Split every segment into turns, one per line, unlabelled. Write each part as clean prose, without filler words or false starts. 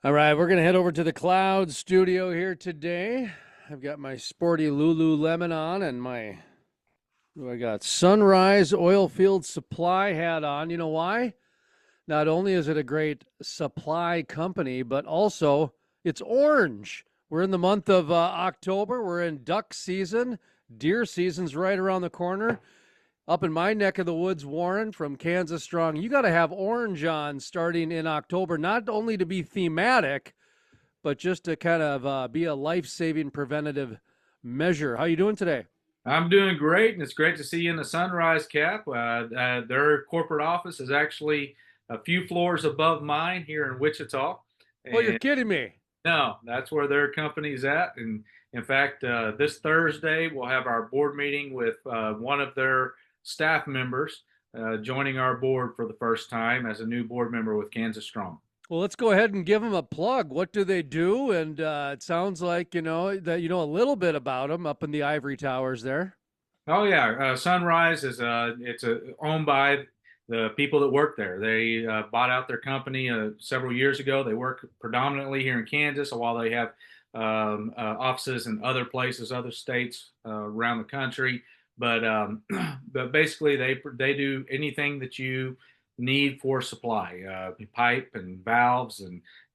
All right, we're going to head over to the Cloud studio here today. I've got my sporty Lululemon on and I got Sunrise Oilfield Supply hat on. You know why? Not only is it a great supply company, but also it's orange. We're in the month of October. We're in duck season. Deer season's right around the corner. Up in my neck of the woods, Warren from Kansas Strong, you got to have orange on starting in October, not only to be thematic, but just to kind of be a life-saving preventative measure. How you doing today?
I'm doing great, and it's great to see you in the Sunrise Cap. Their corporate office is actually a few floors above mine here in Wichita.
Well, you're
And
kidding me.
no, that's where their company's at. And in fact, this Thursday, we'll have our board meeting with one of their staff members joining our board for the first time as a new board member with Kansas Strong.
Well, let's go ahead and give them a plug. What do they do? And it sounds like you know that you know a little bit about them up in the ivory towers there.
Oh yeah, Sunrise is owned by the people that work there. They bought out their company several years ago. They work predominantly here in Kansas, while they have offices in other places, other states around the country. But but basically, they do anything that you need for supply, pipe and valves,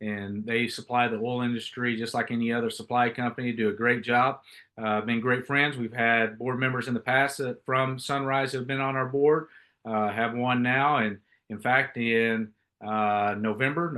and they supply the oil industry just like any other supply company. Do a great job. Been great friends. We've had board members in the past from Sunrise have been on our board. Have one now, and in fact, in November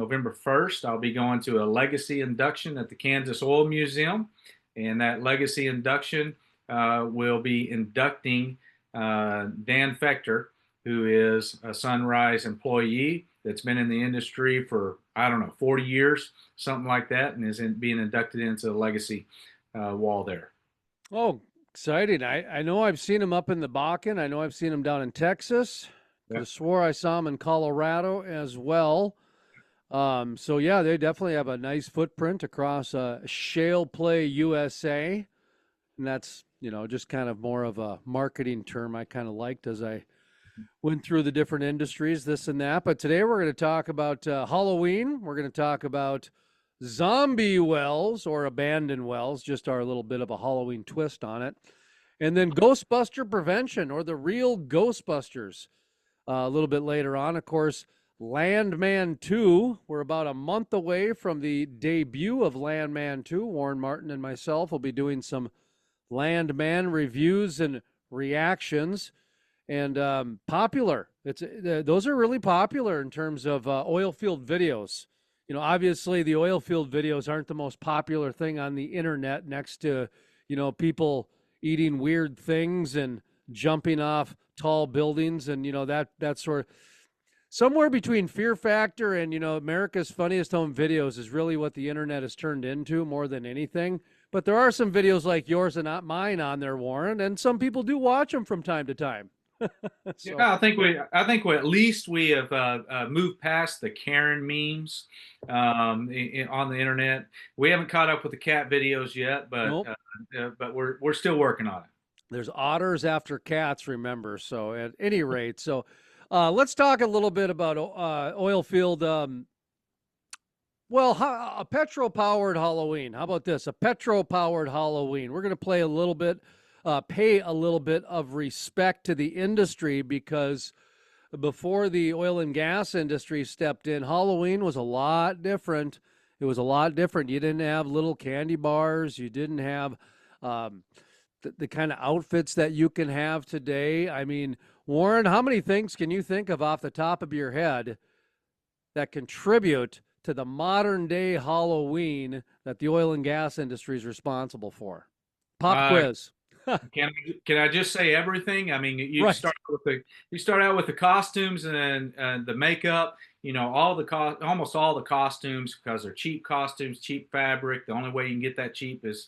1st, I'll be going to a legacy induction at the Kansas Oil Museum, and that legacy induction will be inducting Dan Fector, who is a Sunrise employee that's been in the industry for, I don't know, 40 years, something like that, and being inducted into the legacy wall there.
Oh, exciting! I know I've seen them up in the Bakken. I know I've seen them down in Texas. Could
Yeah.
have swore I saw them in Colorado as well. So yeah, they definitely have a nice footprint across shale play USA, and that's just kind of more of a marketing term I kind of liked as I went through the different industries, this and that. But today we're going to talk about Halloween. We're going to talk about zombie wells or abandoned wells, just our little bit of a Halloween twist on it. And then Ghostbuster prevention or the real Ghostbusters a little bit later on. Of course, LANDMAN 2. We're about a month away from the debut of LANDMAN 2. Warren Martin and myself will be doing some LANDMAN reviews and reactions. And popular. Those are really popular in terms of oil field videos. You know, obviously the oil field videos aren't the most popular thing on the internet next to, people eating weird things and jumping off tall buildings and, that sort of somewhere between Fear Factor and, America's Funniest Home Videos is really what the internet has turned into more than anything. But there are some videos like yours and not mine on there, Warren, and some people do watch them from time to time. So,
Yeah, I think we at least we have moved past the Karen memes on the internet. We haven't caught up with the cat videos yet,
nope.
but we're still working on it.
There's otters after cats, remember. So at any rate, let's talk a little bit about oil field. A Petro-powered Halloween. How about this? A Petro-powered Halloween. We're going to pay a little bit of respect to the industry because before the oil and gas industry stepped in, Halloween was a lot different. It was a lot different. You didn't have little candy bars. You didn't have the kind of outfits that you can have today. I mean, Warren, how many things can you think of off the top of your head that contribute to the modern day Halloween that the oil and gas industry is responsible for? Pop
Uh,
quiz.
can I just say everything? I mean,
Right.
you start out with the costumes and the makeup. You know, almost all the costumes, because they're cheap costumes, cheap fabric. The only way you can get that cheap is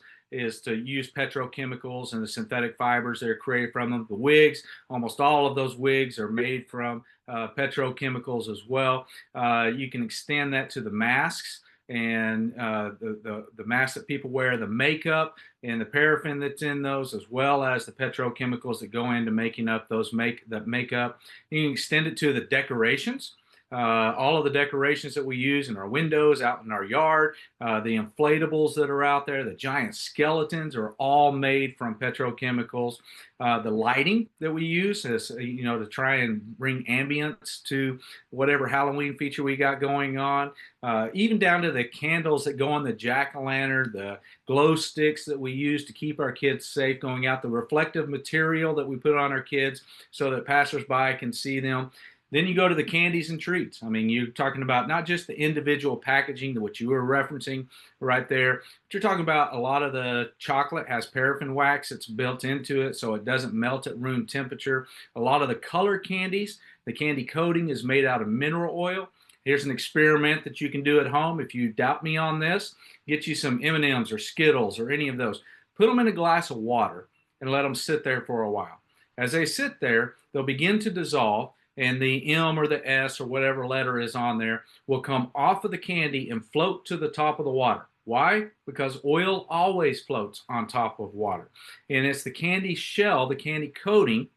to use petrochemicals and the synthetic fibers that are created from them. The wigs, almost all of those wigs are made from petrochemicals as well. You can extend that to the masks and the masks that people wear, the makeup and the paraffin that's in those, as well as the petrochemicals that go into making up the makeup. You can extend it to the decorations. all of the decorations that we use in our windows, out in our yard, the inflatables that are out there, the giant skeletons are all made from petrochemicals. The lighting that we use is, to try and bring ambience to whatever Halloween feature we got going on, even down to the candles that go on the jack-o'-lantern, the glow sticks that we use to keep our kids safe going out, the reflective material that we put on our kids so that passersby can see them. Then you go to the candies and treats. I mean, you're talking about not just the individual packaging, which you were referencing right there, but you're talking about a lot of the chocolate has paraffin wax that's built into it so it doesn't melt at room temperature. A lot of the color candies, the candy coating is made out of mineral oil. Here's an experiment that you can do at home. If you doubt me on this, get you some M&Ms or Skittles or any of those. Put them in a glass of water and let them sit there for a while. As they sit there, they'll begin to dissolve, and the M or the S or whatever letter is on there will come off of the candy and float to the top of the water. Why? Because oil always floats on top of water. And it's the candy shell, the candy coating,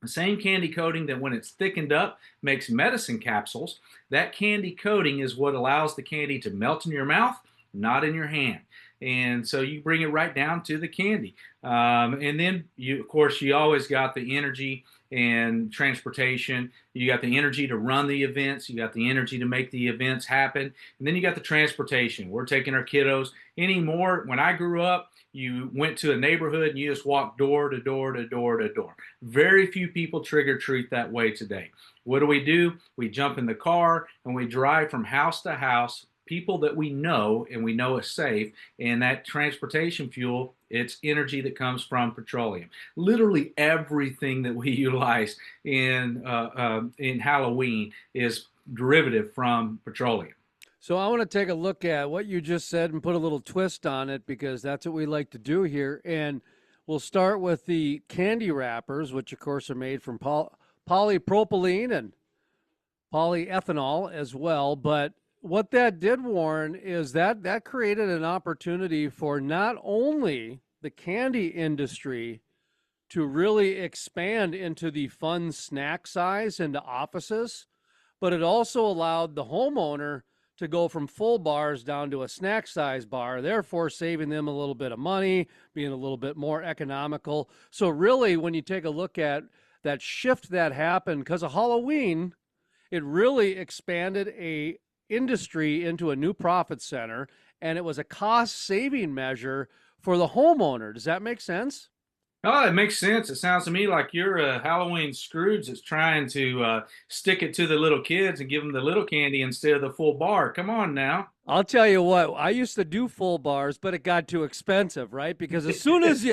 the same candy coating that when it's thickened up makes medicine capsules. That candy coating is what allows the candy to melt in your mouth, not in your hand. And so you bring it right down to the candy. And then, of course, you always got the energy and transportation. You got the energy to run the events. You got the energy to make the events happen. And then you got the transportation. We're taking our kiddos anymore. When I grew up, you went to a neighborhood and you just walked door to door to door to door. Very few people trick or treat that way today. What do? We jump in the car and we drive from house to house, people that we know and we know is safe, and that transportation fuel, it's energy that comes from petroleum. Literally everything that we utilize in Halloween is derivative from petroleum.
So I want to take a look at what you just said and put a little twist on it, because that's what we like to do here. And we'll start with the candy wrappers, which of course are made from polypropylene and polyethanol as well. But what that did, Warren, is that created an opportunity for not only the candy industry to really expand into the fun snack size into offices, but it also allowed the homeowner to go from full bars down to a snack size bar, therefore saving them a little bit of money, being a little bit more economical. So really, when you take a look at that shift that happened because of Halloween, it really expanded a industry into a new profit center, and it was a cost-saving measure for the homeowner. Does that make sense?
Oh, it makes sense. It sounds to me like you're a Halloween Scrooge that's trying to stick it to the little kids and give them the little candy instead of the full bar. Come on now.
I'll tell you what, I used to do full bars, but it got too expensive, right? Because as soon as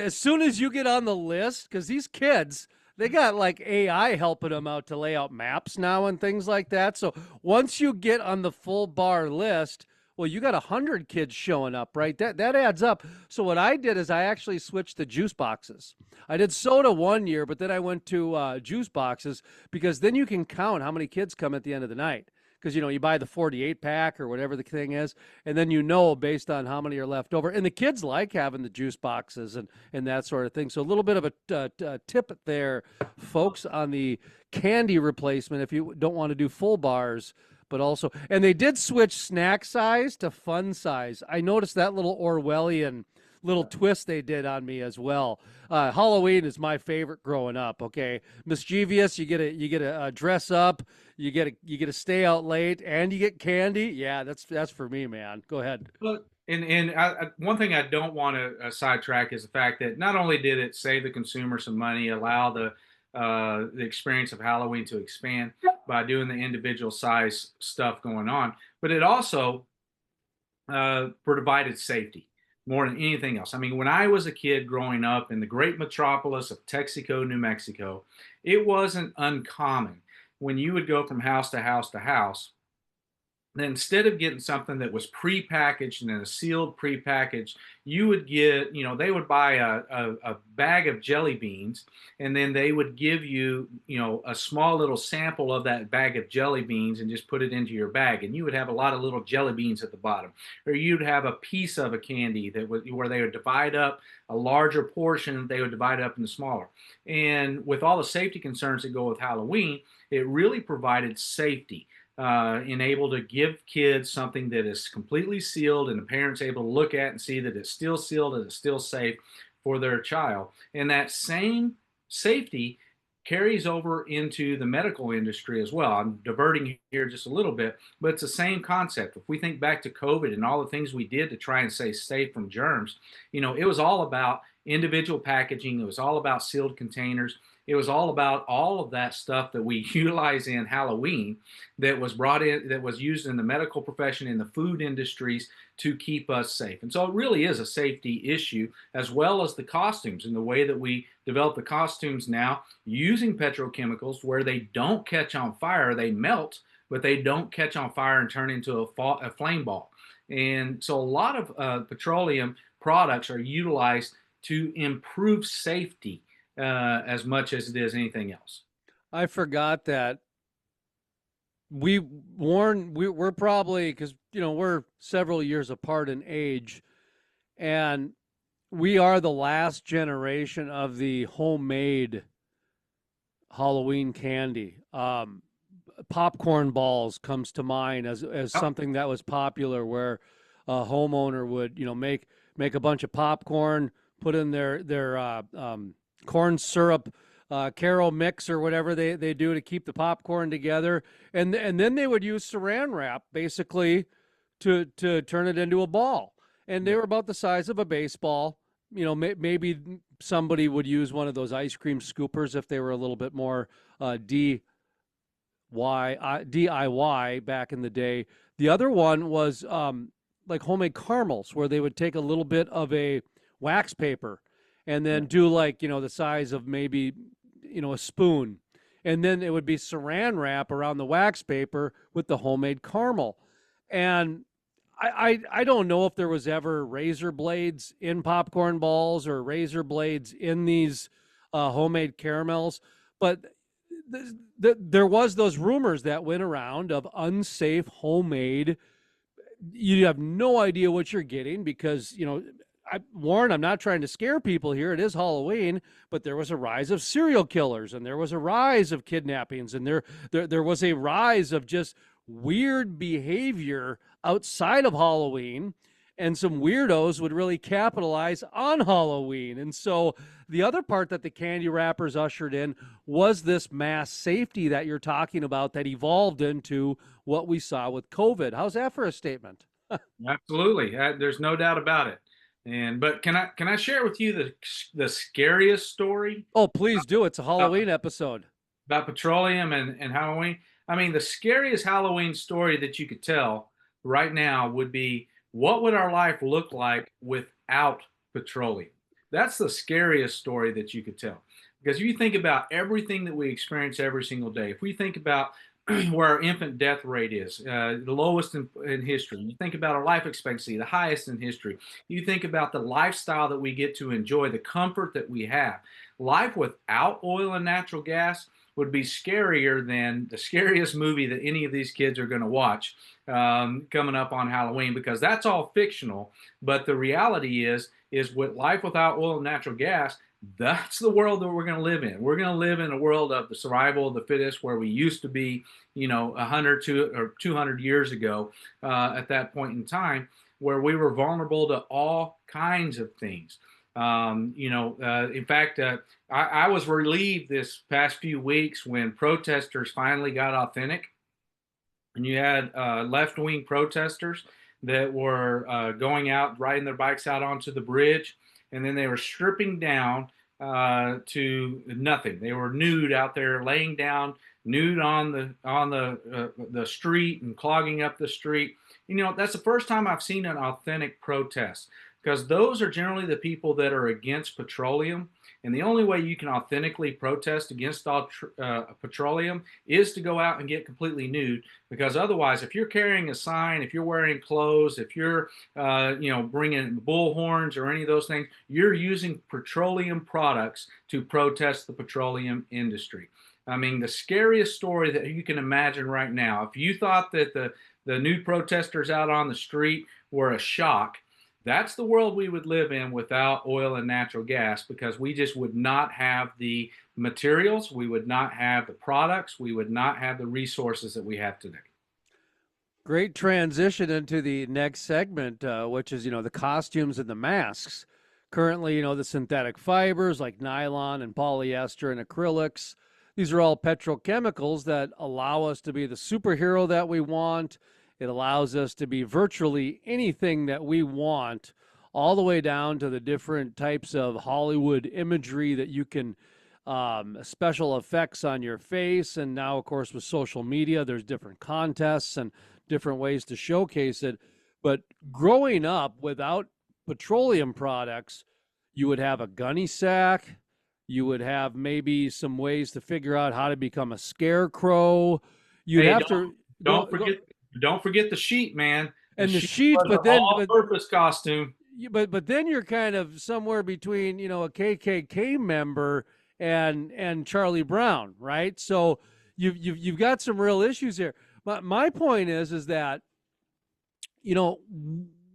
you get on the list, because these kids, they got like AI helping them out to lay out maps now and things like that. So once you get on the full bar list, well, you got 100 kids showing up, right? That adds up. So what I did is I actually switched to juice boxes. I did soda one year, but then I went to juice boxes, because then you can count how many kids come at the end of the night. Because, you buy the 48 pack or whatever the thing is, and then based on how many are left over. And the kids like having the juice boxes and that sort of thing. So a little bit of a tip there, folks, on the candy replacement if you don't want to do full bars. But also, and they did switch snack size to fun size. I noticed that little Orwellian little twist they did on me as well. Halloween is my favorite growing up. Okay, mischievous. You get to dress up. You get to stay out late, and you get candy. Yeah, that's for me, man. Go ahead.
Look, one thing I don't want to sidetrack is the fact that not only did it save the consumer some money, allow the experience of Halloween to expand by doing the individual size stuff going on, but it also provided safety more than anything else. I mean, when I was a kid growing up in the great metropolis of Texaco, New Mexico, it wasn't uncommon when you would go from house to house to house, then instead of getting something that was pre-packaged and in a sealed pre-packaged, you would get, they would buy a bag of jelly beans, and then they would give you, a small little sample of that bag of jelly beans and just put it into your bag. And you would have a lot of little jelly beans at the bottom, or you'd have a piece of a candy where they would divide up a larger portion, they would divide it up into smaller. And with all the safety concerns that go with Halloween, it really provided safety. and able to give kids something that is completely sealed and the parents able to look at and see that it's still sealed and it's still safe for their child. And that same safety carries over into the medical industry as well. I'm diverting here just a little bit, but it's the same concept. If we think back to COVID and all the things we did to try and stay safe from germs, it was all about individual packaging. It was all about sealed containers. It was all about all of that stuff that we utilize in Halloween that was brought in, that was used in the medical profession, in the food industries to keep us safe. And so it really is a safety issue, as well as the costumes and the way that we develop the costumes now using petrochemicals where they don't catch on fire, they melt, but they don't catch on fire and turn into a flame ball. And so a lot of petroleum products are utilized to improve safety as much as it is anything else.
I forgot that we're probably, because we're several years apart in age, and we are the last generation of the homemade Halloween candy. Popcorn balls comes to mind as
Oh,
something that was popular, where a homeowner would make a bunch of popcorn, put in their corn syrup Caro mix or whatever they do to keep the popcorn together, and then they would use Saran wrap basically to turn it into a ball, and they
yeah.
were about the size of a baseball. Maybe somebody would use one of those ice cream scoopers if they were a little bit more DIY back in the day. The other one was like homemade caramels, where they would take a little bit of a wax paper and then do like the size of maybe a spoon, and then it would be Saran wrap around the wax paper with the homemade caramel. And I don't know if there was ever razor blades in popcorn balls or razor blades in these homemade caramels, but there was those rumors that went around of unsafe homemade. You have no idea what you're getting because Warren, I'm not trying to scare people here. It is Halloween, but there was a rise of serial killers, and there was a rise of kidnappings, and there was a rise of just weird behavior outside of Halloween, and some weirdos would really capitalize on Halloween. And so the other part that the candy wrappers ushered in was this mass safety that you're talking about that evolved into what we saw with COVID. How's that for a statement?
Absolutely. There's no doubt about it. But can I share with you the scariest story
Oh, please do. It's a
about,
Halloween episode.
about petroleum and Halloween? I mean, the scariest Halloween story that you could tell right now would be, what would our life look like without petroleum? That's the scariest story that you could tell. Because if you think about everything that we experience every single day, if we think about where our infant death rate is, the lowest in history. You think about our life expectancy, the highest in history. You think about the lifestyle that we get to enjoy, the comfort that we have. Life without oil and natural gas would be scarier than the scariest movie that any of these kids are going to watch coming up on Halloween, because that's all fictional. But the reality is with life without oil and natural gas, that's the world that we're going to live in. We're going to live in a world of the survival of the fittest, where we used to be, 100 or 200 years ago at that point in time, where we were vulnerable to all kinds of things. In fact, I was relieved this past few weeks when protesters finally got authentic, and you had left-wing protesters that were going out, riding their bikes out onto the bridge, and then they were stripping down to nothing. They were nude out there, laying down nude on the street and clogging up the street. That's the first time I've seen an authentic protest, because those are generally the people that are against petroleum. And the only way you can authentically protest against petroleum is to go out and get completely nude, because otherwise, if you're carrying a sign, if you're wearing clothes, if you're, bringing bull horns or any of those things, you're using petroleum products to protest the petroleum industry. I mean, the scariest story that you can imagine right now, if you thought that the nude protesters out on the street were a shock, that's the world we would live in without oil and natural gas, because we just would not have the materials, we would not have the products, we would not have the resources that we have today.
Great transition into the next segment, which is, the costumes and the masks. Currently, the synthetic fibers like nylon and polyester and acrylics. These are all petrochemicals that allow us to be the superhero that we want. It allows us to be virtually anything that we want, all the way down to the different types of Hollywood imagery that you can, special effects on your face. And now, of course, with social media, there's different contests and different ways to showcase it. But growing up without petroleum products, you would have a gunny sack. You would have maybe some ways to figure out how to become a scarecrow. You'd
Hey,
have to go,
don't
go
forget don't forget the sheet, man.
and the
Sheet
sheet,
was an all-purpose costume.
but then you're kind of somewhere between a KKK member and Charlie Brown, right? So you've got some real issues here. My point is that you know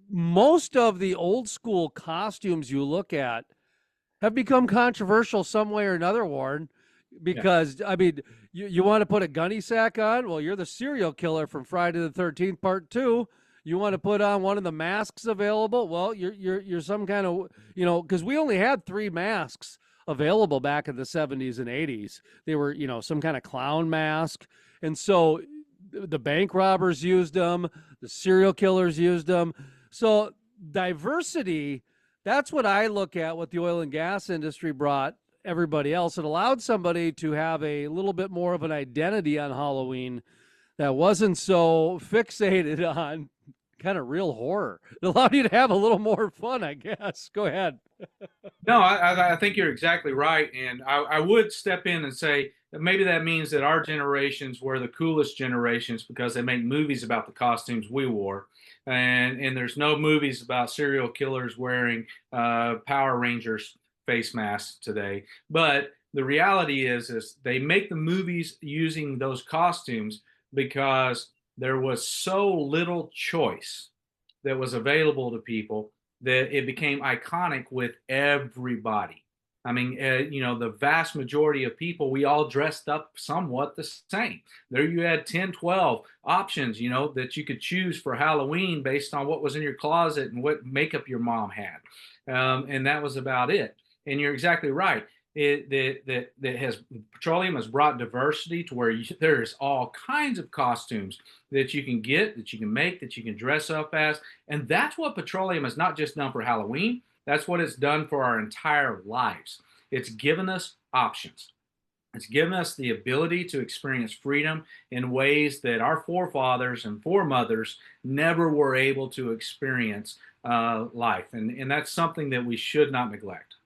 most of the old school costumes you look at have become controversial some way or another, Warren.
Yeah.
Because I mean, you want to put a gunny sack on? Well, you're the serial killer from Friday the 13th Part 2. You want to put on one of the masks available? Well, you're some kind of because we only had 3 masks available back in the 70s and 80s. They were some kind of clown mask, and so the bank robbers used them, the serial killers used them. So diversity, that's what I look at. What the oil and gas industry brought everybody else. It allowed somebody to have a little bit more of an identity on Halloween that wasn't so fixated on kind of real horror. It allowed you to have a little more fun, I guess. Go ahead.
No, I think you're exactly right. And I would step in and say that maybe that means that our generations were the coolest generations because they make movies about the costumes we wore. And there's no movies about serial killers wearing Power Rangers face masks today. But the reality is they make the movies using those costumes because there was so little choice that was available to people that it became iconic with everybody. I mean, the vast majority of people, we all dressed up somewhat the same. There you had 10, 12 options, that you could choose for Halloween based on what was in your closet and what makeup your mom had. And that was about it. And you're exactly right. Petroleum has brought diversity to where there's all kinds of costumes that you can get, that you can make, that you can dress up as. And that's what petroleum has not just done for Halloween, that's what it's done for our entire lives. It's given us options. It's given us the ability to experience freedom in ways that our forefathers and foremothers never were able to experience life. And that's something that we should not neglect.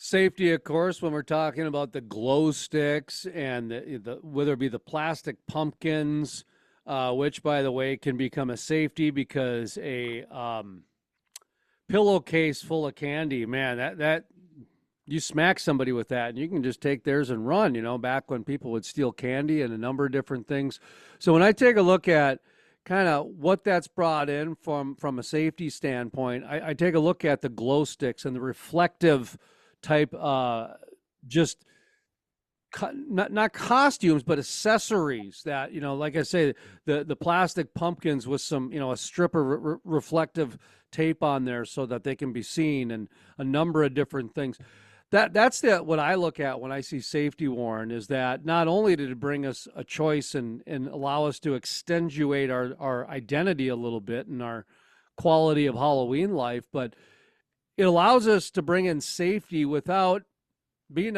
Safety, of course, when we're talking about the glow sticks and whether it be the plastic pumpkins, which, by the way, can become a safety because a pillowcase full of candy, man, that you smack somebody with that and you can just take theirs and run, back when people would steal candy and a number of different things. So when I take a look at kind of what that's brought in from a safety standpoint, I take a look at the glow sticks and the reflective type, just not costumes, but accessories that, like I say, the plastic pumpkins with some, a strip of reflective tape on there so that they can be seen, and a number of different things. That's what I look at when I see safety, Warren, is that not only did it bring us a choice and allow us to extenuate our identity a little bit and our quality of Halloween life, but it allows us to bring in safety without being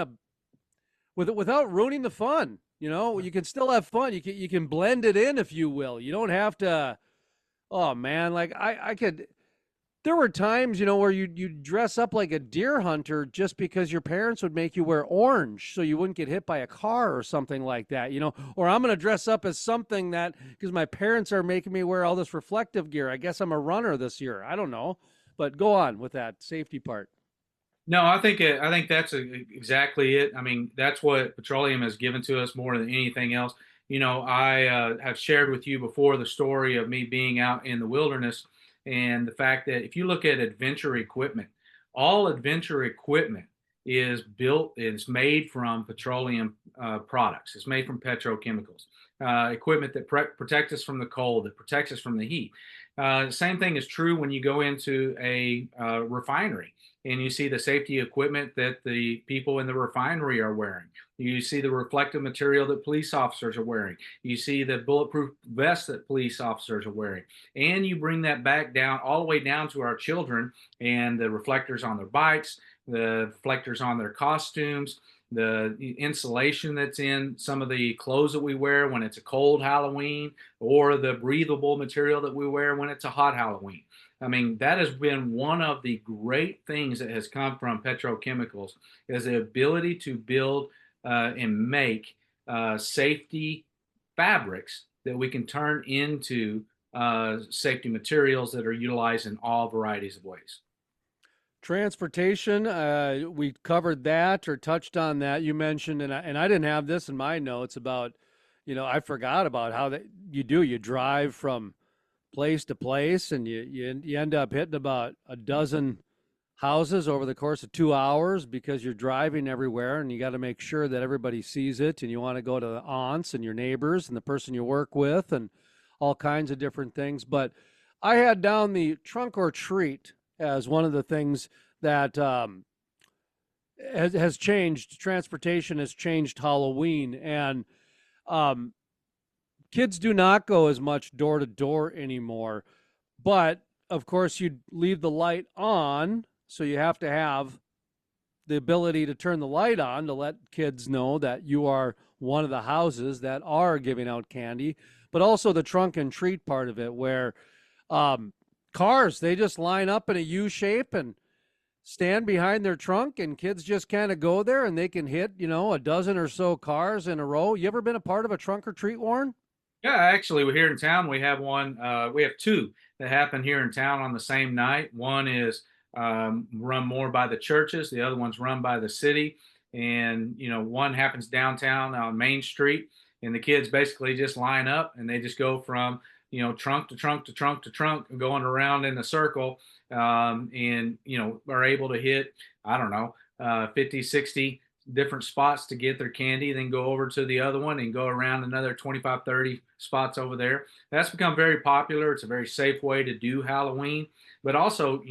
without ruining the fun. You can still have fun. You can blend it in, if you will. You don't have to. Oh man, like I could. There were times, where you dress up like a deer hunter just because your parents would make you wear orange so you wouldn't get hit by a car or something like that. Or I'm going to dress up as something that because my parents are making me wear all this reflective gear. I guess I'm a runner this year. I don't know. But go on with that safety part.
No, I think that's exactly it. I mean, that's what petroleum has given to us more than anything else. I have shared with you before the story of me being out in the wilderness and the fact that if you look at adventure equipment, all adventure equipment is made from petroleum products. It's made from petrochemicals, equipment that protects us from the cold, that protects us from the heat. Same thing is true when you go into a refinery and you see the safety equipment that the people in the refinery are wearing. You see the reflective material that police officers are wearing. You see the bulletproof vests that police officers are wearing. And you bring that back down, all the way down to our children and the reflectors on their bikes, the reflectors on their costumes, the insulation that's in some of the clothes that we wear when it's a cold Halloween, or the breathable material that we wear when it's a hot Halloween. I mean, that has been one of the great things that has come from petrochemicals, is the ability to build and make safety fabrics that we can turn into safety materials that are utilized in all varieties of ways.
Transportation, we covered that or touched on that. You mentioned, and I didn't have this in my notes about, I forgot about how that you drive from place to place, and you end up hitting about a dozen houses over the course of 2 hours because you're driving everywhere, and you got to make sure that everybody sees it, and you want to go to the aunts and your neighbors and the person you work with and all kinds of different things. But I had down the trunk or treat as one of the things that has changed. Transportation has changed Halloween, and um, kids do not go as much door to door anymore. But of course, you leave the light on, so you have to have the ability to turn the light on to let kids know that you are one of the houses that are giving out candy. But also the trunk and treat part of it, where cars, they just line up in a U shape and stand behind their trunk, and kids just kind of go there and they can hit, a dozen or so cars in a row. You ever been a part of a trunk or treat, Warren?
Yeah, actually, we're here in town. We have one. We have two that happen here in town on the same night. One is run more by the churches. The other one's run by the city. And one happens downtown on Main Street, and the kids basically just line up and they just go from trunk to trunk to trunk to trunk, going around in a circle, and are able to hit, I don't know, 50, 60 different spots to get their candy, then go over to the other one and go around another 25, 30 spots over there. That's become very popular. It's a very safe way to do Halloween. But also,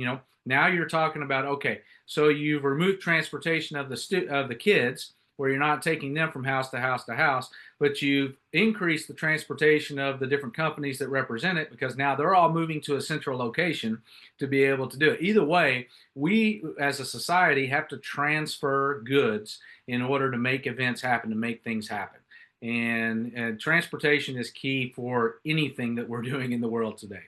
now you're talking about, okay, so you've removed transportation of the kids, where you're not taking them from house to house to house, but you've increased the transportation of the different companies that represent it, because now they're all moving to a central location to be able to do it. Either way, we as a society have to transfer goods in order to make events happen, to make things happen. And transportation is key for anything that we're doing in the world today.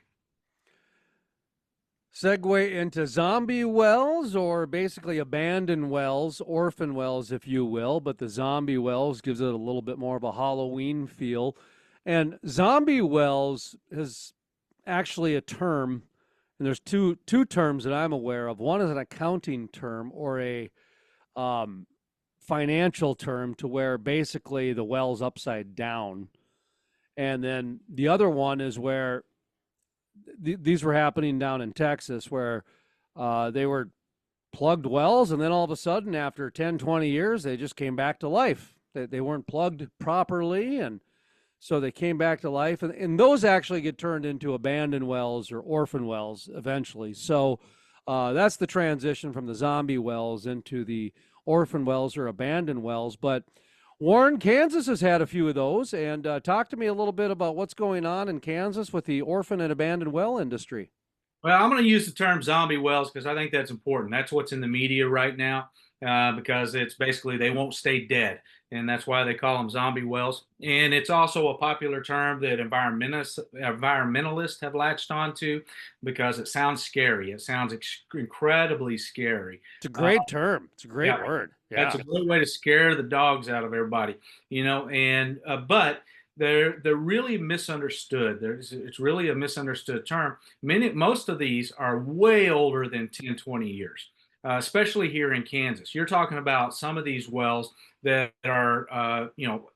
Segue into zombie wells, or basically abandoned wells, orphan wells, if you will. But the zombie wells gives it a little bit more of a Halloween feel. And zombie wells is actually a term, and there's two terms that I'm aware of. One is an accounting term, or a financial term, to where basically the well's upside down. And then the other one is where these were happening down in Texas, where they were plugged wells, and then all of a sudden, after 10, 20 years, they just came back to life. They weren't plugged properly, and so they came back to life. And those actually get turned into abandoned wells or orphan wells eventually. So that's the transition from the zombie wells into the orphan wells or abandoned wells. But Warren, Kansas has had a few of those, and talk to me a little bit about what's going on in Kansas with the orphan and abandoned well industry.
Well, I'm going to use the term zombie wells because I think that's important. That's what's in the media right now, because it's basically they won't stay dead. And that's why they call them zombie wells. And it's also a popular term that environmentalists have latched onto, because it sounds scary. It sounds incredibly scary.
It's a great term. It's a great
Yeah,
word.
that's
Yeah.
a great way to scare the dogs out of everybody, and but they're really misunderstood. It's really a misunderstood term. Most of these are way older than 10, 20 years, especially here in Kansas. You're talking about some of these wells that are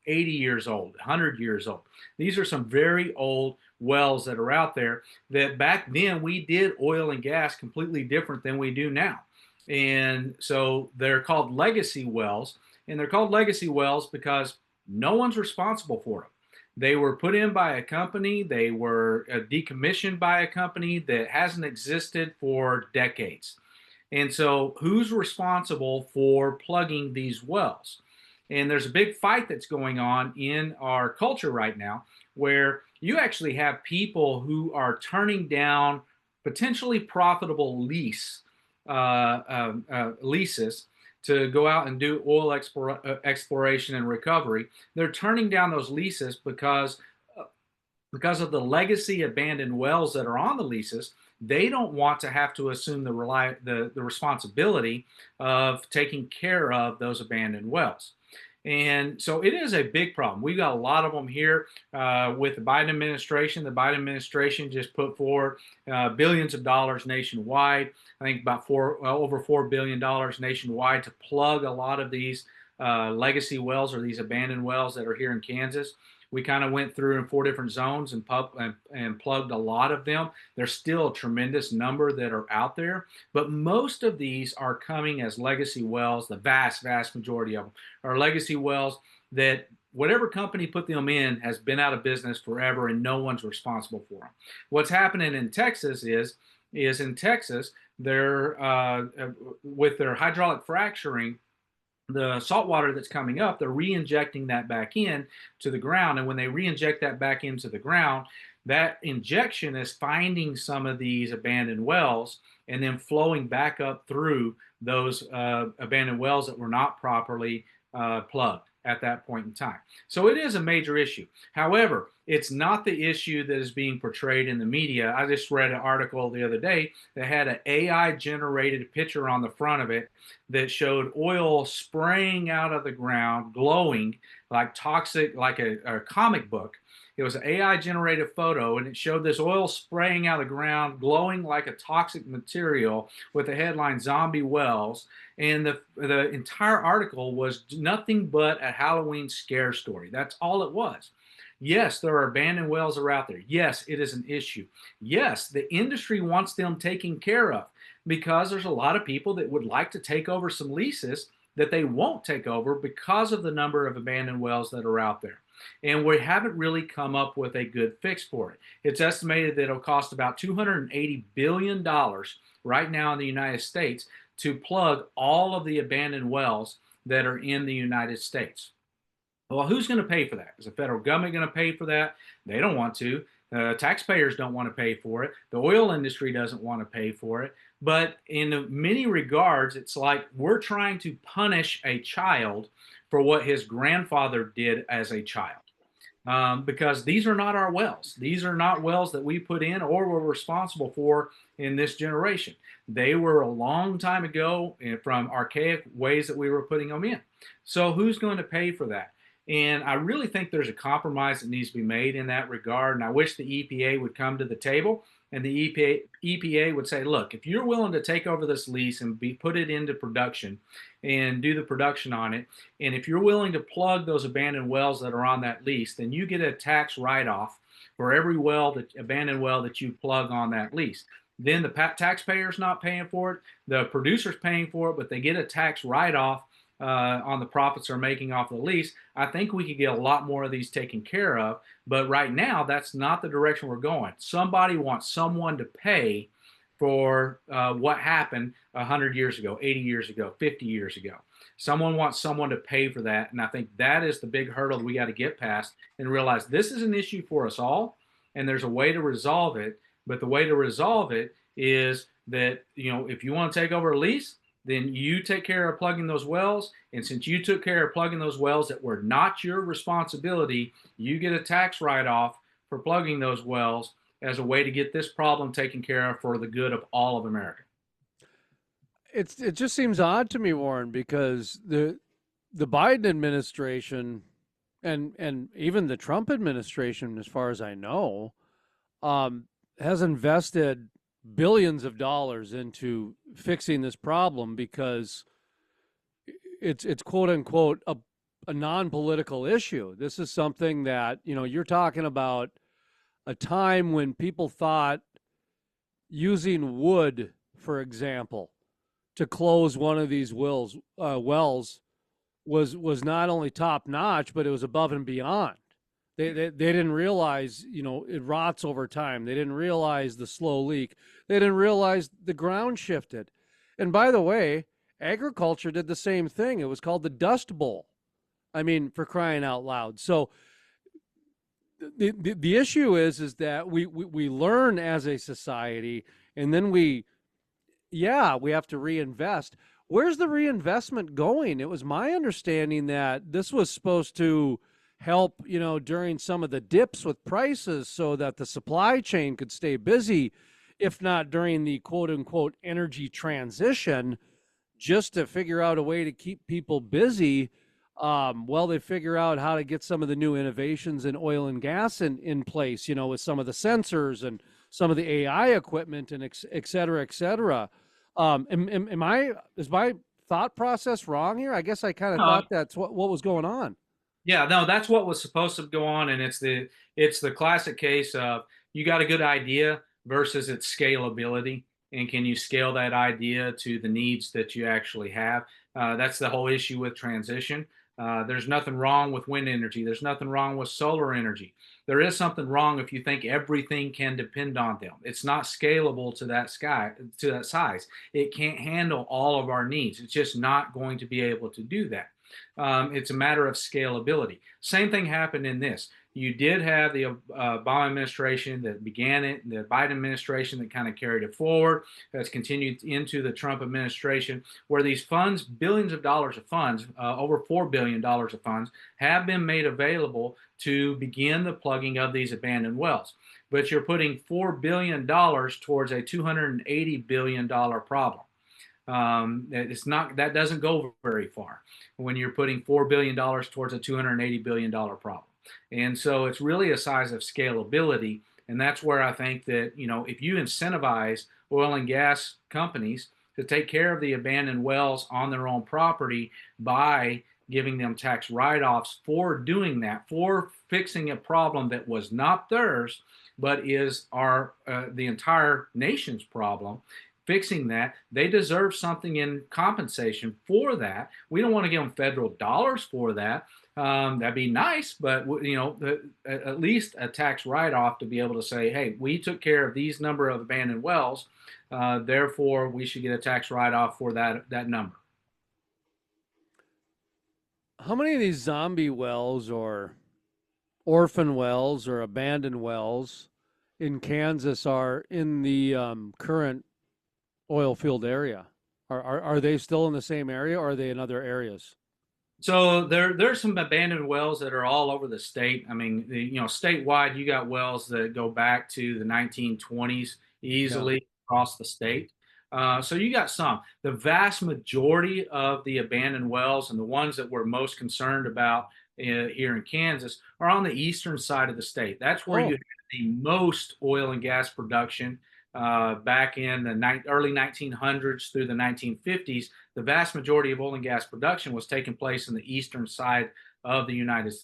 80 years old, 100 years old. These are some very old wells that are out there, that back then we did oil and gas completely different than we do now. And so they're called legacy wells. And they're called legacy wells because no one's responsible for them. They were put in by a company, they were decommissioned by a company that hasn't existed for decades. And so, who's responsible for plugging these wells? And there's a big fight that's going on in our culture right now where you actually have people who are turning down potentially profitable leases to go out and do oil exploration and recovery. They're turning down those leases because of the legacy abandoned wells that are on the leases. They don't want to have to assume the responsibility of taking care of those abandoned wells. And so it is a big problem. We've got a lot of them here with the Biden administration. The Biden administration just put forward billions of dollars nationwide. I think about over $4 billion nationwide to plug a lot of these legacy wells or these abandoned wells that are here in Kansas. We kind of went through in 4 different zones and plugged a lot of them. There's still a tremendous number that are out there, but most of these are coming as legacy wells. The vast, vast majority of them are legacy wells that whatever company put them in has been out of business forever and no one's responsible for them. What's happening in Texas is in Texas, they're with their hydraulic fracturing, the salt water that's coming up, they're re-injecting that back in to the ground. And when they re-inject that back into the ground, that injection is finding some of these abandoned wells and then flowing back up through those abandoned wells that were not properly plugged at that point in time. So it is a major issue. However, it's not the issue that is being portrayed in the media. I just read an article the other day that had an AI generated picture on the front of it that showed oil spraying out of the ground, glowing like toxic, like a comic book. It was an AI generated photo, and it showed this oil spraying out of the ground, glowing like a toxic material with the headline Zombie Wells. And the entire article was nothing but a Halloween scare story. That's all it was. Yes, there are abandoned wells that are out there. Yes, it is an issue. Yes, the industry wants them taken care of because there's a lot of people that would like to take over some leases that they won't take over because of the number of abandoned wells that are out there. And we haven't really come up with a good fix for it. It's estimated that it'll cost about $280 billion right now in the United States to plug all of the abandoned wells that are in the United States. Well, who's going to pay for that? Is the federal government going to pay for that? They don't want to. Taxpayers don't want to pay for it. The oil industry doesn't want to pay for it. But in many regards, it's like we're trying to punish a child for what his grandfather did as a child. Because these are not our wells. These are not wells that we put in or were responsible for in this generation. They were a long time ago from archaic ways that we were putting them in. So who's going to pay for that? And I really think there's a compromise that needs to be made in that regard. And I wish the EPA would come to the table and the EPA would say, look, if you're willing to take over this lease and put it into production and do the production on it, and if you're willing to plug those abandoned wells that are on that lease, then you get a tax write-off for every abandoned well that you plug on that lease. Then the taxpayer's not paying for it, the producer's paying for it, but they get a tax write-off on the profits they're making off the lease. I think we could get a lot more of these taken care of, but right now that's not the direction we're going. Somebody wants someone to pay for what happened 100 years ago, 80 years ago, 50 years ago. Someone wants someone to pay for that, and I think that is the big hurdle we got to get past and realize this is an issue for us all, and there's a way to resolve it. But the way to resolve it is that, if you want to take over a lease, then you take care of plugging those wells. And since you took care of plugging those wells that were not your responsibility, you get a tax write-off for plugging those wells as a way to get this problem taken care of for the good of all of America.
It just seems odd to me, Warren, because the Biden administration and even the Trump administration, as far as I know, has invested billions of dollars into fixing this problem because it's quote unquote a non-political issue. This is something that, you're talking about a time when people thought using wood, for example, to close one of these wells was not only top notch, but it was above and beyond. They didn't realize, it rots over time. They didn't realize the slow leak. They didn't realize the ground shifted. And by the way, agriculture did the same thing. It was called the Dust Bowl. I mean, for crying out loud. So the issue is that we learn as a society, and then we have to reinvest. Where's the reinvestment going? It was my understanding that this was supposed to help, during some of the dips with prices so that the supply chain could stay busy, if not during the quote unquote energy transition, just to figure out a way to keep people busy. They figure out how to get some of the new innovations in oil and gas in place, with some of the sensors and some of the AI equipment and et cetera, et cetera. Is my thought process wrong here? I guess I kind of
Uh,
thought that's what was going on.
Yeah, no, that's what was supposed to go on, and it's the classic case of you got a good idea versus its scalability, and can you scale that idea to the needs that you actually have? That's the whole issue with transition. There's nothing wrong with wind energy. There's nothing wrong with solar energy. There is something wrong if you think everything can depend on them. It's not scalable to that size. It can't handle all of our needs. It's just not going to be able to do that. It's a matter of scalability. Same thing happened in this. You did have the Obama administration that began it, the Biden administration that kind of carried it forward, that's continued into the Trump administration, where these funds, billions of dollars of funds, over $4 billion of funds, have been made available to begin the plugging of these abandoned wells. But you're putting $4 billion towards a $280 billion problem. That doesn't go very far when you're putting $4 billion towards a $280 billion problem. And so it's really a size of scalability. And that's where I think that, if you incentivize oil and gas companies to take care of the abandoned wells on their own property by giving them tax write-offs for doing that, for fixing a problem that was not theirs, but is the entire nation's problem, fixing that, they deserve something in compensation for that. We don't want to give them federal dollars for that. That'd be nice, but at least a tax write-off to be able to say, hey, we took care of these number of abandoned wells, therefore we should get a tax write-off for that number.
How many of these zombie wells or orphan wells or abandoned wells in Kansas are in the current oil field area? Are they still in the same area, or are they in other areas?
So there's some abandoned wells that are all over the state. I mean, statewide, you got wells that go back to the 1920s
Yeah.
easily across the state. So you got some. The vast majority of the abandoned wells, and the ones that we're most concerned about here in Kansas, are on the eastern side of the state. That's where you
Oh,
have the most oil and gas production. Back in the early 1900s through the 1950s, the vast majority of oil and gas production was taking place in the eastern side of the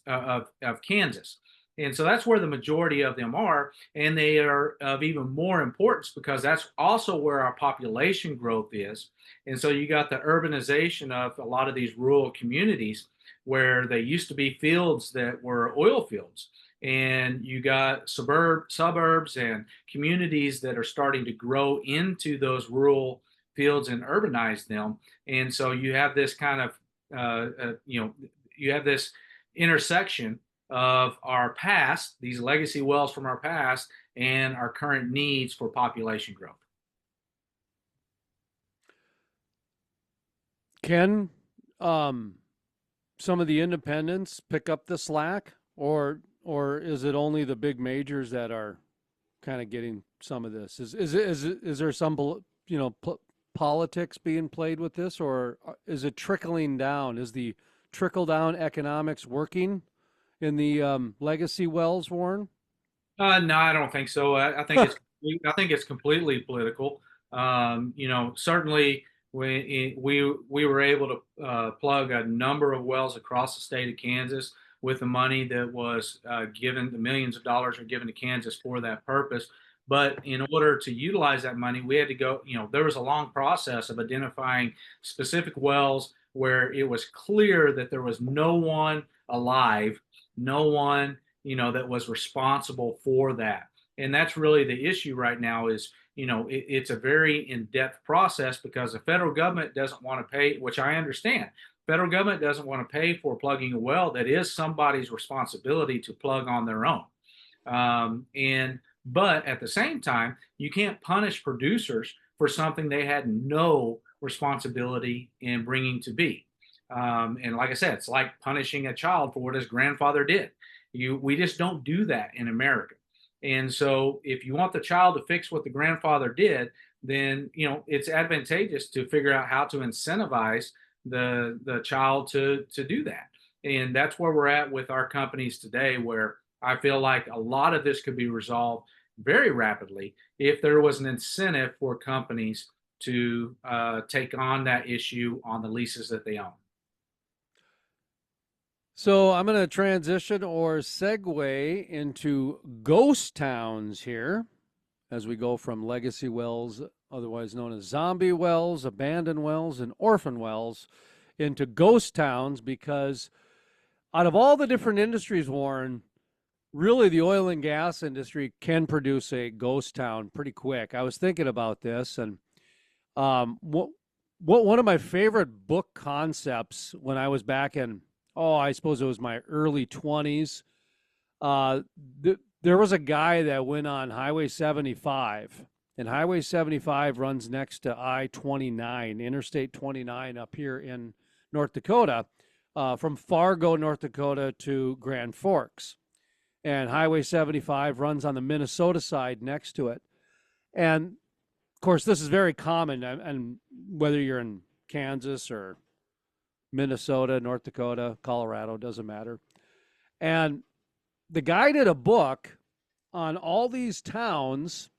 of Kansas. And so that's where the majority of them are. And they are of even more importance because that's also where our population growth is. And so you got the urbanization of a lot of these rural communities where they used to be fields that were oil fields. And you got suburbs and communities that are starting to grow into those rural fields and urbanize them. And so you have this kind of, you have this intersection of our past, these legacy wells from our past, and our current needs for population growth.
can some of the independents pick up the slack, or is it only the big majors that are kind of getting some of this? Is there some politics being played with this, or is it trickling down? Is the trickle down economics working in the legacy wells, Warren?
No, I don't think so. I think it's completely political. Certainly we were able to plug a number of wells across the state of Kansas with the money that was given. The millions of dollars are given to Kansas for that purpose. But in order to utilize that money, we had to go, there was a long process of identifying specific wells where it was clear that there was no one alive, no one, that was responsible for that. And that's really the issue right now is, it's a very in-depth process because the federal government doesn't want to pay, which I understand. Federal government doesn't want to pay for plugging a well that is somebody's responsibility to plug on their own. And but at the same time, you can't punish producers for something they had no responsibility in bringing to be. And like I said, it's like punishing a child for what his grandfather did. We just don't do that in America. And so, if you want the child to fix what the grandfather did, then it's advantageous to figure out how to incentivize the child to do that. And that's where we're at with our companies today, where I feel like a lot of this could be resolved very rapidly if there was an incentive for companies to take on that issue on the leases that they own.
So I'm going to transition or segue into ghost towns here as we go from legacy wells, otherwise known as zombie wells, abandoned wells, and orphan wells, into ghost towns, because out of all the different industries, Warren, really the oil and gas industry can produce a ghost town pretty quick. I was thinking about this, and what one of my favorite book concepts when I was back in, I suppose it was my early 20s, there was a guy that went on Highway 75, and Highway 75 runs next to I-29, Interstate 29 up here in North Dakota, from Fargo, North Dakota to Grand Forks. And Highway 75 runs on the Minnesota side next to it. And of course, this is very common, and whether you're in Kansas or Minnesota, North Dakota, Colorado, doesn't matter. And the guy did a book on all these towns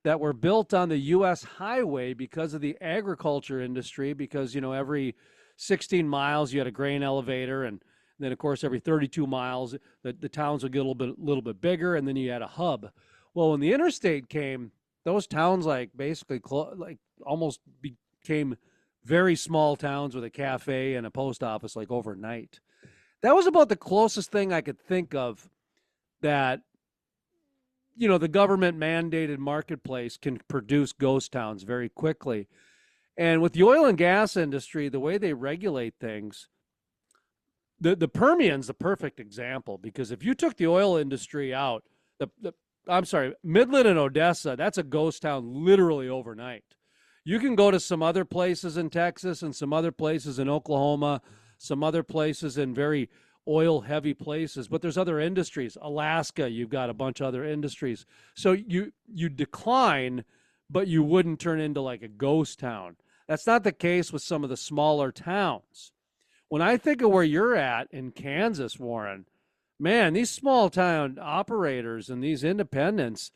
that were built on the U.S. highway because of the agriculture industry, because, every 16 miles you had a grain elevator, and then, of course, every 32 miles, the towns would get a little bit bigger, and then you had a hub. Well, when the interstate came, those towns basically almost became very small towns with a cafe and a post office overnight. That was about the closest thing I could think of that, the government mandated marketplace can produce ghost towns very quickly. And with the oil and gas industry, the way they regulate things, the Permian's the perfect example, because if you took the oil industry out, Midland and Odessa, that's a ghost town literally overnight. You can go to some other places in Texas and some other places in Oklahoma, some other places in very oil heavy places, but there's other industries. Alaska, you've got a bunch of other industries. So you decline, but you wouldn't turn into like a ghost town. That's not the case with some of the smaller towns. When I think of where you're at in Kansas, Warren, man, these small town operators and these independents,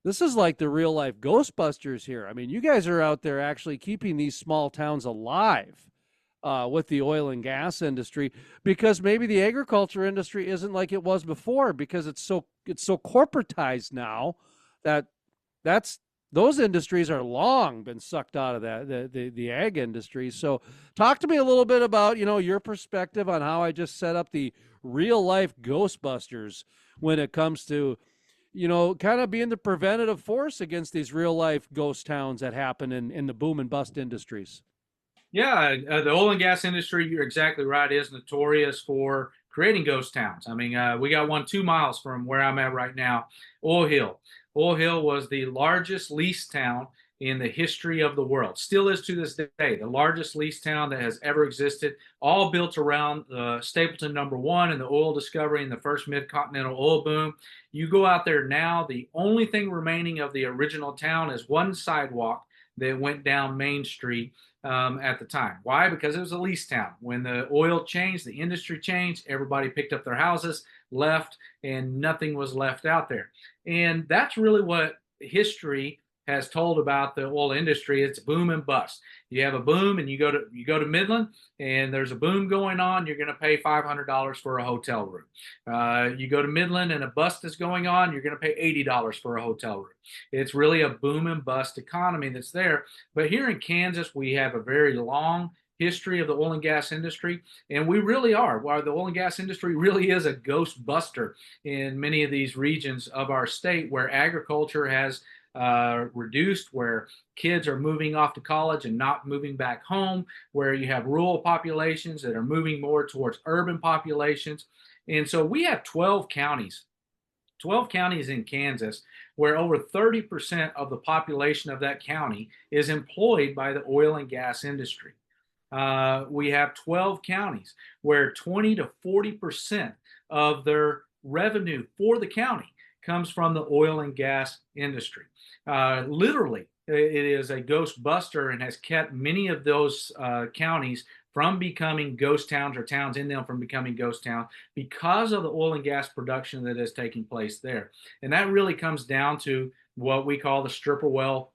this is like the real life Ghostbusters here. I mean, you guys are out there actually keeping these small towns alive with the oil and gas industry, because maybe the agriculture industry isn't like it was before, because it's so corporatized now that those industries are long been sucked out of the ag industry. So talk to me a little bit about, your perspective on how I just set up the real life Ghostbusters when it comes to, kind of being the preventative force against these real life ghost towns that happen in the boom and bust industries.
Yeah, the oil and gas industry, you're exactly right, is notorious for creating ghost towns. I mean, we got one 2 miles from where I'm at right now, Oil Hill. Oil Hill was the largest lease town in the history of the world. Still is to this day, the largest lease town that has ever existed, all built around Stapleton #1 and the oil discovery and the first mid-continental oil boom. You go out there now, the only thing remaining of the original town is one sidewalk that went down Main Street at the time. Why? Because it was a lease town. When the oil changed, the industry changed, everybody picked up their houses, left, and nothing was left out there. And that's really what history has told about the oil industry. It's boom and bust. You have a boom, and you go to Midland, and there's a boom going on. You're going to pay $500 for a hotel room. You go to Midland, and a bust is going on. You're going to pay $80 for a hotel room. It's really a boom and bust economy that's there. But here in Kansas, we have a very long history of the oil and gas industry, and we really are. While the oil and gas industry really is a ghost buster in many of these regions of our state where agriculture has reduced, where kids are moving off to college and not moving back home, where you have rural populations that are moving more towards urban populations. And so we have 12 counties in Kansas where over 30% of the population of that county is employed by the oil and gas industry. We have 12 counties where 20 to 40% of their revenue for the county comes from the oil and gas industry. Literally, it is a ghost buster and has kept many of those counties from becoming ghost towns, or towns in them from becoming ghost towns, because of the oil and gas production that is taking place there. And that really comes down to what we call the stripper well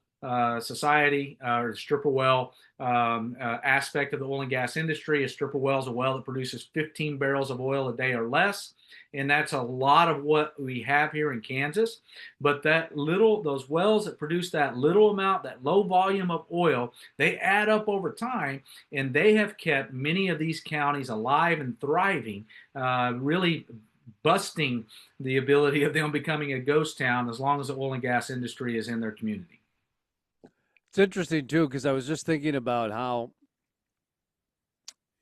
society, or the stripper well aspect of the oil and gas industry. A stripper well is a well that produces 15 barrels of oil a day or less. And that's a lot of what we have here in Kansas. But those wells that produce that little amount, that low volume of oil, they add up over time, and they have kept many of these counties alive and thriving, really busting the ability of them becoming a ghost town as long as the oil and gas industry is in their community.
It's interesting too, because I was just thinking about how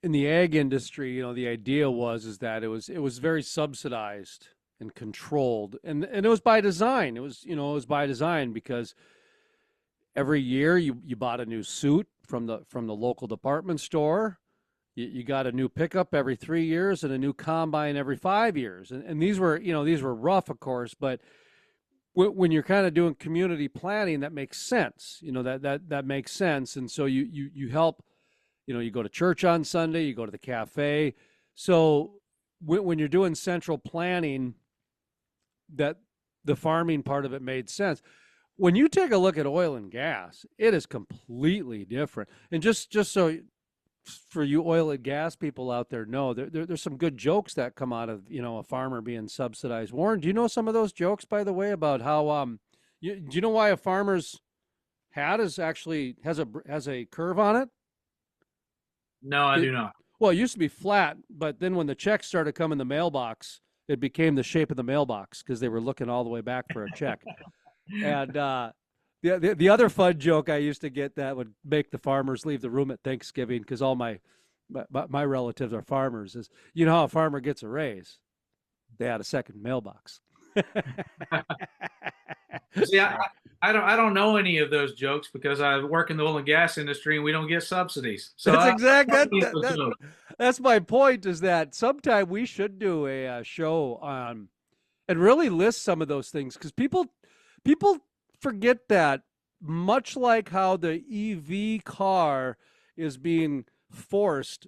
in the ag industry, the idea is that it was very subsidized and controlled, and it was by design. It was by design because every year you bought a new suit from the local department store. You got a new pickup every 3 years and a new combine every 5 years, and these were rough, of course, but when you're kind of doing community planning, that makes sense. That makes sense. And so you help, you go to church on Sunday, you go to the cafe. So when you're doing central planning, that the farming part of it made sense. When you take a look at oil and gas, it is completely different. And just so for you oil and gas people out there know, there's some good jokes that come out of a farmer being subsidized. Warren, do you know some of those jokes, by the way, about how do you know why a farmer's hat actually has a curve on it?
No, I do not.
Well, it used to be flat, but then when the checks started coming in the mailbox, it became the shape of the mailbox because they were looking all the way back for a check. And the other fun joke I used to get that would make the farmers leave the room at Thanksgiving, because all my relatives are farmers, is, how a farmer gets a raise? They had a second mailbox.
See, I don't know any of those jokes because I work in the oil and gas industry and we don't get subsidies. So
That's that's my point, is that sometime we should do a show on and really list some of those things, because people forget that, much like how the EV car is being forced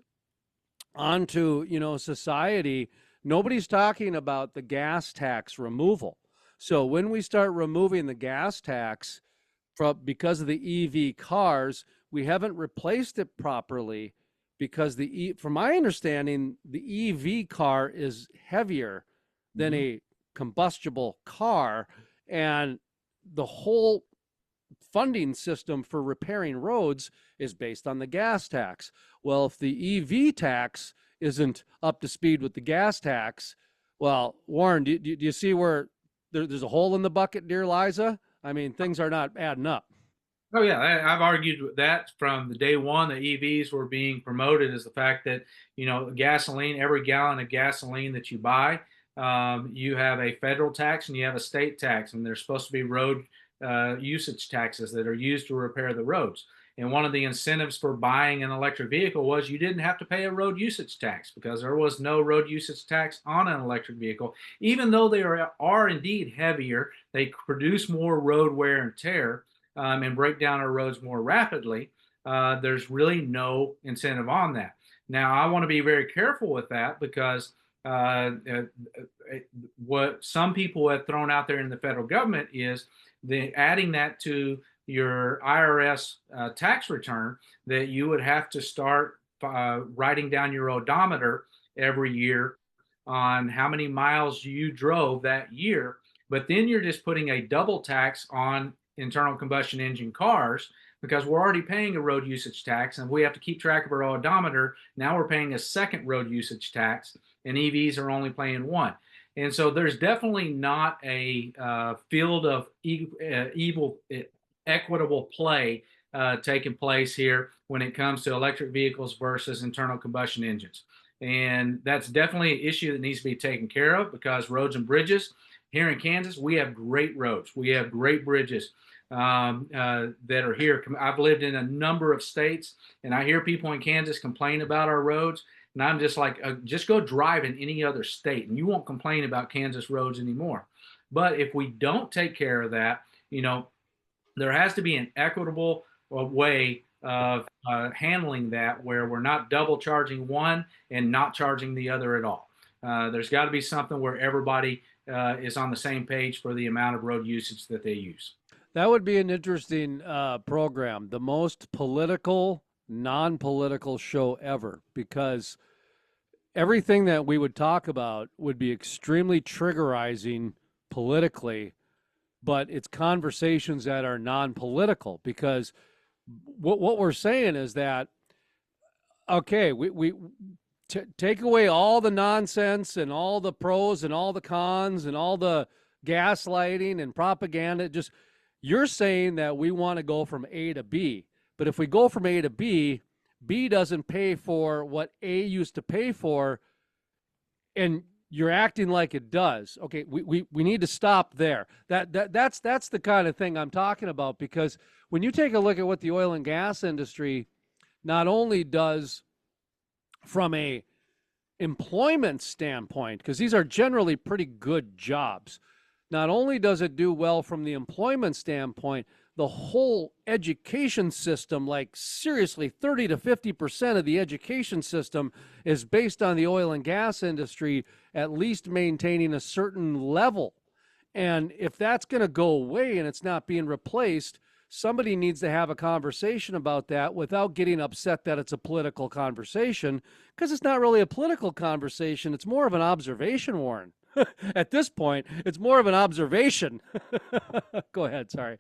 onto society, nobody's talking about the gas tax removal. So when we start removing the gas tax because of the EV cars, we haven't replaced it properly, because from my understanding, the EV car is heavier than a combustible car, and the whole funding system for repairing roads is based on the gas tax. Well, if the EV tax isn't up to speed with the gas tax, well, Warren, do you see where there's a hole in the bucket, dear Liza? I mean, things are not adding up.
Oh yeah, I've argued with that from the day one that EVs were being promoted, is the fact that gasoline, every gallon of gasoline that you buy, you have a federal tax and you have a state tax, and there's supposed to be road usage taxes that are used to repair the roads. And one of the incentives for buying an electric vehicle was you didn't have to pay a road usage tax, because there was no road usage tax on an electric vehicle. Even though they are indeed heavier, they produce more road wear and tear, and break down our roads more rapidly. There's really no incentive on that. Now, I want to be very careful with that, because what some people have thrown out there in the federal government is adding that to your IRS tax return that you would have to start writing down your odometer every year on how many miles you drove that year. But then you're just putting a double tax on internal combustion engine cars because we're already paying a road usage tax and we have to keep track of our odometer. Now we're paying a second road usage tax, and EVs are only paying one. And so there's definitely not a field of equitable play taking place here when it comes to electric vehicles versus internal combustion engines. And that's definitely an issue that needs to be taken care of because roads and bridges here in Kansas, we have great roads. We have great bridges that are here. I've lived in a number of states, and I hear people in Kansas complain about our roads. And I'm just like, just go drive in any other state, and you won't complain about Kansas roads anymore. But if we don't take care of that, there has to be an equitable way of handling that where we're not double charging one and not charging the other at all. There's got to be something where everybody is on the same page for the amount of road usage that they use.
That would be an interesting program, the most political, non-political show ever, because everything that we would talk about would be extremely triggerizing politically, but it's conversations that are non-political because what we're saying is that, okay, we take away all the nonsense and all the pros and all the cons and all the gaslighting and propaganda. Just you're saying that we want to go from A to B, but if we go from A to B, B doesn't pay for what A used to pay for, and you're acting like it does. Okay, we need to stop there. That's the kind of thing I'm talking about, because when you take a look at what the oil and gas industry not only does from a employment standpoint, because these are generally pretty good jobs, not only does it do well from the employment standpoint, the whole education system, like seriously 30 to 50% of the education system is based on the oil and gas industry at least maintaining a certain level. And if that's going to go away and it's not being replaced, somebody needs to have a conversation about that without getting upset that it's a political conversation, because it's not really a political conversation. It's more of an observation, Warren. At this point, it's more of an observation. Go ahead. Sorry.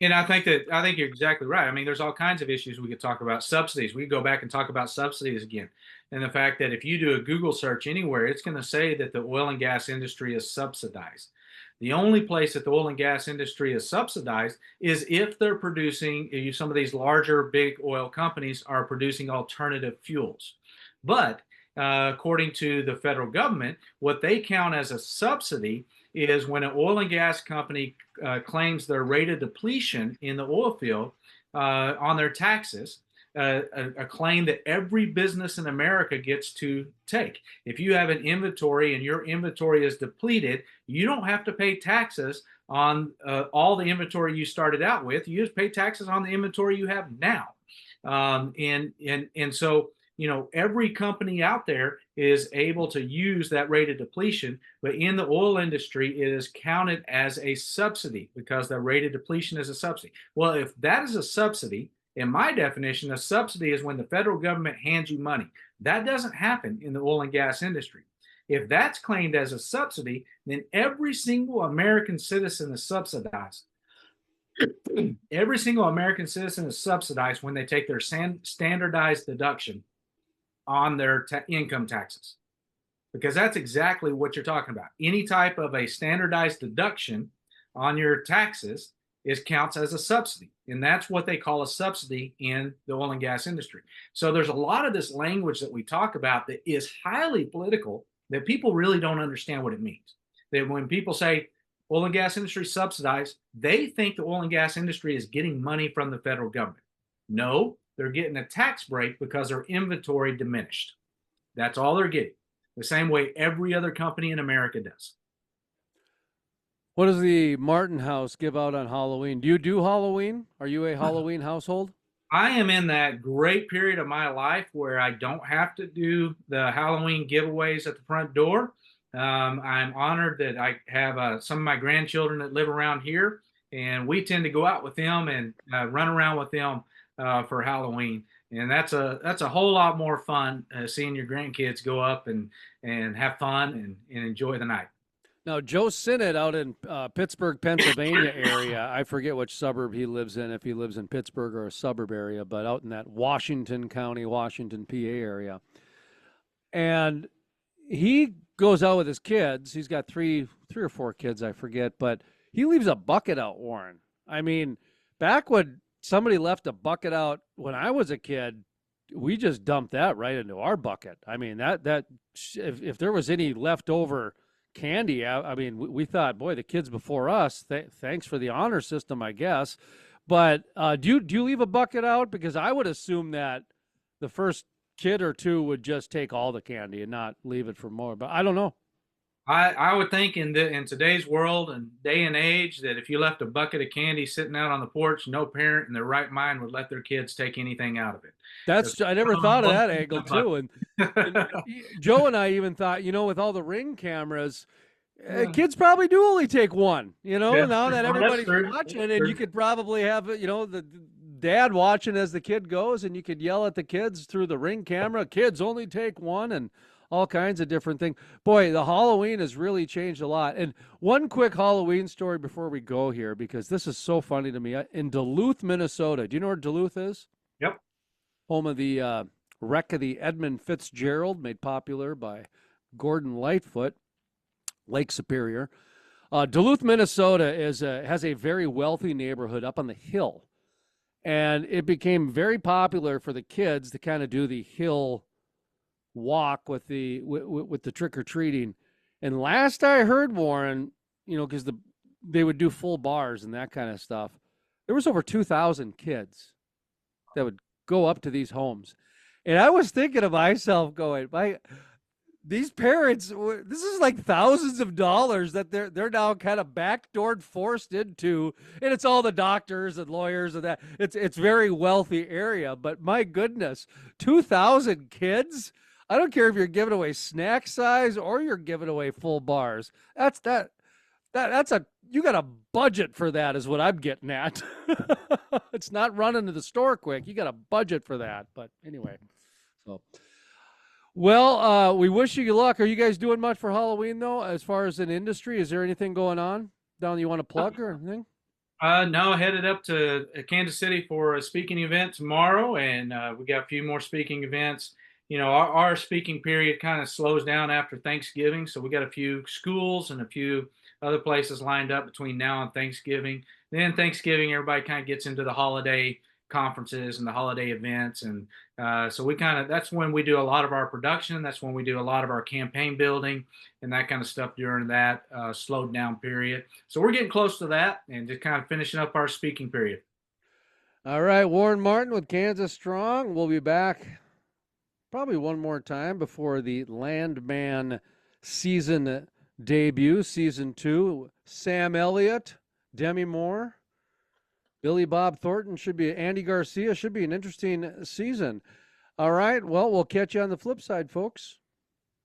And I think you're exactly right. I mean, there's all kinds of issues we could talk about. Subsidies. We could go back and talk about subsidies again. And the fact that if you do a Google search anywhere, it's going to say that the oil and gas industry is subsidized. The only place that the oil and gas industry is subsidized is if they're producing, some of these larger, big oil companies are producing alternative fuels. But according to the federal government, what they count as a subsidy is when an oil and gas company claims their rate of depletion in the oil field on their taxes, a claim that every business in America gets to take. If you have an inventory and your inventory is depleted, you don't have to pay taxes on all the inventory you started out with. You just pay taxes on the inventory you have now. And so, every company out there is able to use that rate of depletion, but in the oil industry, it is counted as a subsidy because the rate of depletion is a subsidy. Well, if that is a subsidy, in my definition, a subsidy is when the federal government hands you money. That doesn't happen in the oil and gas industry. If that's claimed as a subsidy, then every single American citizen is subsidized. Every single American citizen is subsidized when they take their standardized deduction on their income taxes, because that's exactly what you're talking about. Any type of a standardized deduction on your taxes counts as a subsidy, and that's what they call a subsidy in the oil and gas industry. So there's a lot of this language that we talk about that is highly political that people really don't understand what it means. That when people say oil and gas industry subsidized, they think the oil and gas industry is getting money from the federal government. No, they're getting a tax break because their inventory diminished. That's all they're getting. The same way every other company in America does.
What does the Martin House give out on Halloween? Do you do Halloween? Are you a Halloween household?
I am in that great period of my life where I don't have to do the Halloween giveaways at the front door. I'm honored that I have some of my grandchildren that live around here, and we tend to go out with them and run around with them for Halloween. And that's a whole lot more fun seeing your grandkids go up and have fun and enjoy the night.
Now, Joe Sinnott out in Pittsburgh, Pennsylvania area, I forget which suburb he lives in, if he lives in Pittsburgh or a suburb area, but out in that Washington County, Washington, PA area. And he goes out with his kids. He's got three or four kids, I forget, but he leaves a bucket out, Warren. I mean, back when somebody left a bucket out when I was a kid, we just dumped that right into our bucket. I mean, that if there was any leftover candy, I mean, we thought, boy, the kids before us, thanks for the honor system, I guess. But do you leave a bucket out? Because I would assume that the first kid or two would just take all the candy and not leave it for more. But I don't know.
I would think in today's world and day and age that if you left a bucket of candy sitting out on the porch, no parent in their right mind would let their kids take anything out of it.
I never thought of that angle too. And Joe and I even thought, with all the Ring cameras, kids probably do only take one.
Yeah.
Now that everybody's
True.
watching, and you could probably have the dad watching as the kid goes, and you could yell at the kids through the Ring camera, kids only take one, and all kinds of different things. Boy, the Halloween has really changed a lot. And one quick Halloween story before we go here, because this is so funny to me. In Duluth, Minnesota, do you know where Duluth is?
Yep.
Home of the wreck of the Edmund Fitzgerald, made popular by Gordon Lightfoot, Lake Superior. Duluth, Minnesota has a very wealthy neighborhood up on the hill. And it became very popular for the kids to kind of do the hill walk with the trick-or-treating. And last I heard, Warren, because they would do full bars and that kind of stuff, there was over 2,000 kids that would go up to these homes. And I was thinking to myself, going, these parents, this is like thousands of dollars that they're now kind of backdoored, forced into, and it's all the doctors and lawyers and that. It's very wealthy area, but my goodness, 2,000 kids. I don't care if you're giving away snack size or you're giving away full bars. You got a budget for that, is what I'm getting at. It's not running to the store quick. You got a budget for that. But anyway, well, we wish you luck. Are you guys doing much for Halloween though, as far as an industry? Is there anything going on down you want to plug or anything?
No, headed up to Kansas City for a speaking event tomorrow, and we got a few more speaking events. Our speaking period kind of slows down after Thanksgiving, so we got a few schools and a few other places lined up between now and Thanksgiving. Then Thanksgiving, everybody kind of gets into the holiday conferences and the holiday events, and so that's when we do a lot of our production. That's when we do a lot of our campaign building and that kind of stuff during that slowed down period. So we're getting close to that and just kind of finishing up our speaking period.
All right, Warren Martin with Kansas Strong. We'll be back probably one more time before the LANDMAN season debut, season 2. Sam Elliott, Demi Moore, Billy Bob Thornton, Andy Garcia, should be an interesting season. All right, well, we'll catch you on the flip side, folks.